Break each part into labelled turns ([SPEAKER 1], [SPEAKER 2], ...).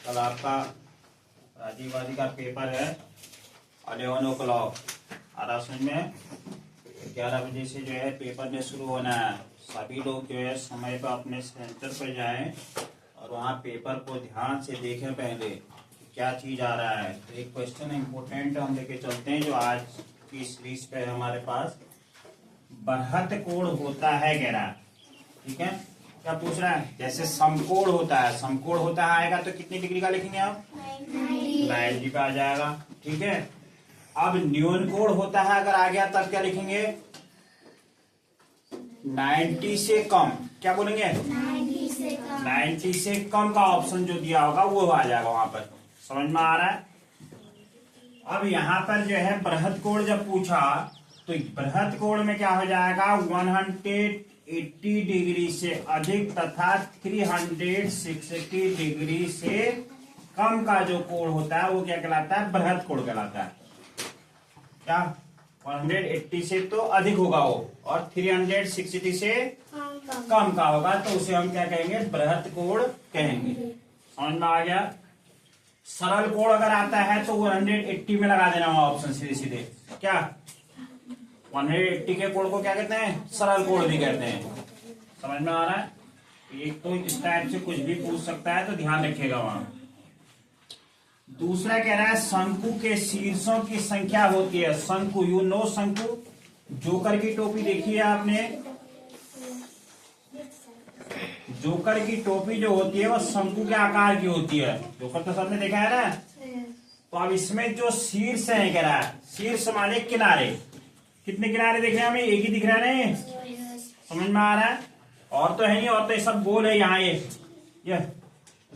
[SPEAKER 1] कल आपका राजीववादी का पेपर है 11 o'clock। आधा समझ में 11 बजे से जो है पेपर में शुरू होना है। सभी लोग जो है समय पर अपने सेंटर पर जाएं और वहाँ पेपर को ध्यान से देखें पहले क्या चीज आ रहा है। तो एक क्वेश्चन इम्पोर्टेंट हम लेके चलते हैं जो आज की सीरीज पे है हमारे पास। बृहत कोण होता है गहरा, ठीक है। क्या पूछ रहा है? जैसे समकोण होता है, समकोण होता है आएगा तो कितनी डिग्री का लिखेंगे आप? 90 का आ जाएगा, ठीक है। अब न्यून कोण होता है अगर आ गया तब क्या लिखेंगे? 90 से कम। क्या बोलेंगे? 90 से कम का ऑप्शन जो दिया होगा वो आ जाएगा वहां पर। समझ में आ रहा है? अब यहाँ पर जो है बृहत कोण जब पूछा तो बृहत कोण में क्या हो जाएगा? 180 डिग्री से अधिक तथा 360 डिग्री से कम का जो कोण होता है वो क्या कहलाता है? बृहत कोण कहलाता है। क्या 180 से तो अधिक होगा वो और 360 से कम का होगा तो उसे हम क्या कहेंगे? बृहत कोण कहेंगे। समझ में आ गया? सरल कोण अगर आता है तो 180 में लगा देना वहां ऑप्शन सीधे सीधे। क्या 180 के कोण को क्या कहते हैं? सरल कोण भी कहते हैं। समझ में आ रहा है? एक तो इस टाइप से कुछ भी पूछ सकता है तो ध्यान रखिएगा वहां। दूसरा कह रहा है शंकु के शीर्षों की संख्या होती है। शंकु, यू नो शंकु? जोकर की टोपी देखी है आपने? जोकर की टोपी जो होती है वो शंकु के आकार की होती है। जोकर तो सबने देखा है ना? तो अब इसमें जो शीर्ष है कह रहा है, शीर्ष माने किनारे। कितने किनारे दिख रहे हैं हमें? एक ही दिख रहा है नहीं? समझ में आ रहा है? और तो है नहीं, और तो ये सब गोल है यहाँ ये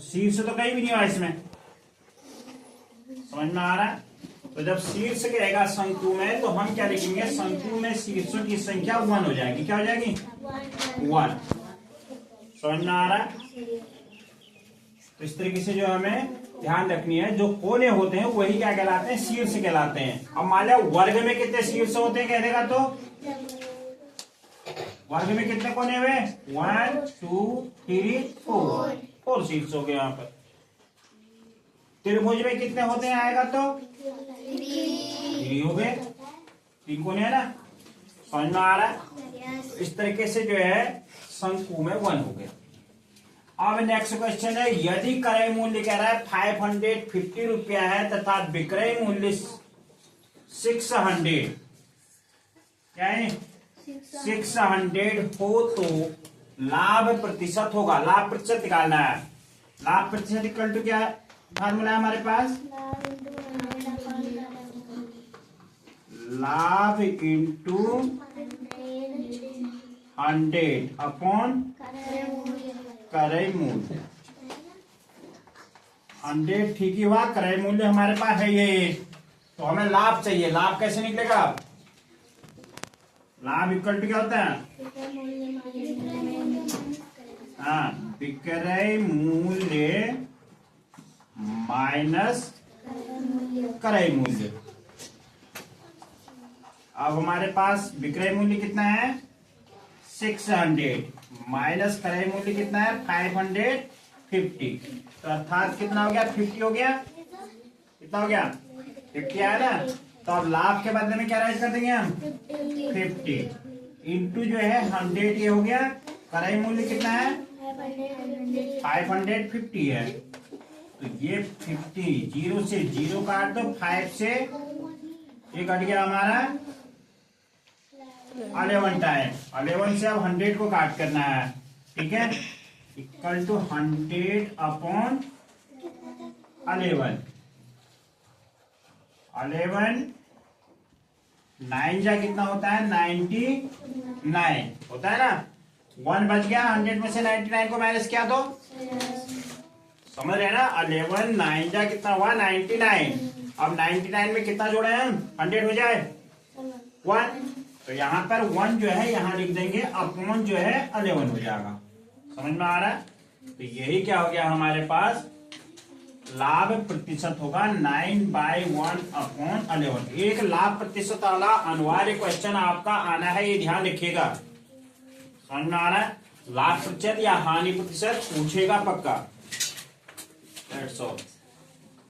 [SPEAKER 1] शीर्ष तो कहीं भी नहीं हुआ इसमें। समझ में आ रहा है? तो जब शीर्ष कहेगा शंकु में तो हम क्या लिखेंगे? शंकु में शीर्षों की संख्या 1 हो जाएगी। क्या हो जाएगी? 1। समझ में आ रहा है? तो इस तरीके से जो हमें ध्यान रखनी है, जो कोने होते हैं वही क्या कहलाते हैं? शीर्ष कहलाते हैं। अब मान लिया वर्ग में कितने शीर्ष होते हैं कह देगा तो वर्ग में कितने कोने हुए? 1 2 3 4 शीर्ष हो गए यहाँ पर। त्रिभुज में कितने होते हैं आएगा तो 3 हो गए। 3 कोने है ना? समझ में आ रहा है? तो इस तरीके से जो है शंकु में 1 हो गया। अब नेक्स्ट क्वेश्चन है, यदि क्रय मूल्य कह रहा है 550 रुपया है तथा विक्रय मूल्य 600 क्या है? 600 हो तो लाभ प्रतिशत होगा। लाभ प्रतिशत निकालना है। लाभ प्रतिशत इक्वल टू क्या है? फार्मूला है हमारे पास, लाभ इंटू 100 अपॉन क्रय मूल्य। 100 ठीक ही हुआ, क्रय मूल्य हमारे पास है ये। तो हमें लाभ चाहिए। लाभ कैसे निकलेगा? लाभ इक्वल टू क्या होता है? हाँ, विक्रय मूल्य माइनस क्रय मूल्य। अब हमारे पास विक्रय मूल्य कितना है? 600 माइनस क्रय मूल्य कितना है? 550। तो अर्थात कितना हो गया? 50 हो गया। कितना हो गया? 50 आया ना? तो अब लाभ के बदले में क्या राइट कर देंगे हम? 50 इंटू जो है 100 ये हो गया। क्रय मूल्य कितना है? 550 है। तो ये 50 0 से 0 काट दो, 5 से ये कट गया हमारा 11 टाइम। 11 से अब 100 को काट करना है, ठीक है। Equal to 100 upon 11। 11 9 जा कितना होता है? 99 होता है ना? 1 बच गया। 100 में से 99 को माइनस किया तो समझ रहे हैं ना? 11 9 जा कितना हुआ? 99। अब 99 में कितना जोड़े हैं? 100 हो जाए 1। तो यहाँ पर 1 जो है यहाँ लिख देंगे, अपॉन जो है 11 हो जाएगा। समझ में आ रहा है? तो यही क्या हो गया हमारे पास? लाभ प्रतिशत होगा 9/1 अपॉन 11। एक लाभ प्रतिशत वाला अनिवार्य क्वेश्चन आपका आना है, ये ध्यान रखिएगा। समझ में आ रहा है? लाभ प्रतिशत या हानि प्रतिशत पूछेगा पक्का। That's all.